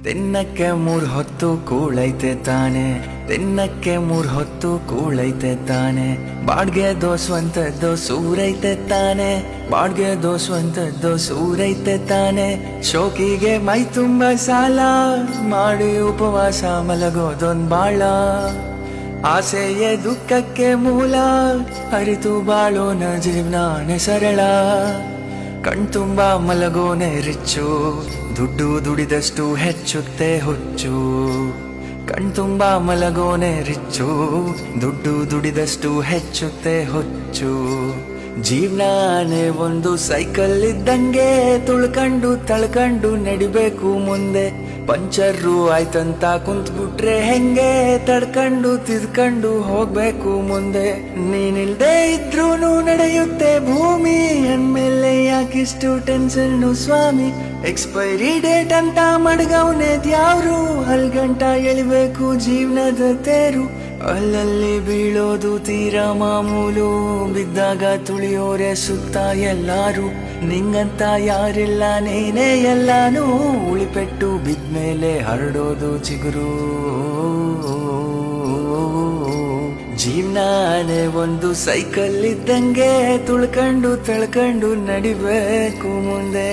ತಿನ್ನಕ್ಕೆ 3 ಹೊತ್ತು ಕೂಳೈತೆ ತಾನೆ, ತಿನ್ನಕ್ಕೆ 3 ಹೊತ್ತು ಕೂಳೈತೆ ತಾನೆ. ಬಾಡ್ಗೆದೋ ಸ್ವಂತದ್ದೋ ಸೂರೈತೆ ತಾನೆ, ಬಾಡ್ಗೆದೋ ಸ್ವಂತದ್ದೋ ಸೂರೈತೆ ತಾನೆ. ಶೋಕಿಗೆ ಮೈ ತುಂಬ ಸಾಲ ಮಾಡಿ ಉಪವಾಸ ಮಲಗೋದೊಂದ್ ಬಾಳ. ಆಸೆಯೇ ದುಃಖಕ್ಕೆ ಮೂಲ, ಅರಿತು ಬಾಳೋನ ಜೀವನಾನೆ ಸರಳ. ಕಣ್ತುಂಬ ಮಲಗೋನೆ ರಿಚ್ಚು, ದುಡ್ಡು ದುಡಿದಷ್ಟು ಹೆಚ್ಚುತ್ತೆ ಹುಚ್ಚು. ಕಣ್ತುಂಬ ಮಲಗೋನೆ ರಿಚ್ಚು, ದುಡ್ಡು ದುಡಿದಷ್ಟು ಹೆಚ್ಚುತ್ತೆ ಹುಚ್ಚು. ಜೀವನಾನೇ ಒಂದು ಸೈಕಲ್ ಇದ್ದಂಗೆ, ತುಳ್ಕಂಡು ತಳ್ಕಂಡು ನಡಿಬೇಕು ಮುಂದೆ. ಪಂಚರ್ರು ಆಯ್ತಂತ ಕುಂತ್ಬಿಟ್ರೆ ಹೆಂಗೆ, ತಡ್ಕಂಡು ತಿದ್ಕಂಡು ಹೋಗ್ಬೇಕು ಮುಂದೆ. ನೀನಿಲ್ದೇ ಇದ್ರೂನು ನಡೆಯುತ್ತೆ ಭೂಮಿ, ಅಂದ್ಮೇಲೆ ಯಾಕಿಷ್ಟು ಟೆನ್ಷನ್ನು ಸ್ವಾಮಿ. ಎಕ್ಸ್ಪೈರಿ ಡೇಟ್ ಅಂತ ಮಡ್ಗವ್ನೆ ದ್ಯಾವ್ರು, ಅಲ್ಗಂಟ ಎಳಿಬೇಕು ಜೀವನದ ತೇರು. ಅಲ್ಲಲ್ಲಿ ಬೀಳೋದು ತೀರಾ ಮಾಮೂಲು, ಬಿದ್ದಾಗ ತುಳಿಯೋರೆ ಸುತ್ತ ಎಲ್ಲಾರು. ನಿಂಗಂತ ಯಾರಿಲ್ಲ ನೀನೇ ಎಲ್ಲಾನು, ಉಳಿಪೆಟ್ಟು ಬಿದ್ಮೇಲೆ ಹರಡೋದು ಚಿಗುರು. ಜೀವನಾನೇ ಒಂದು ಸೈಕಲ್ ಇದ್ದಂಗೆ, ತುಳ್ಕಂಡು ತಳ್ಕಂಡು ನಡಿಬೇಕು ಮುಂದೆ.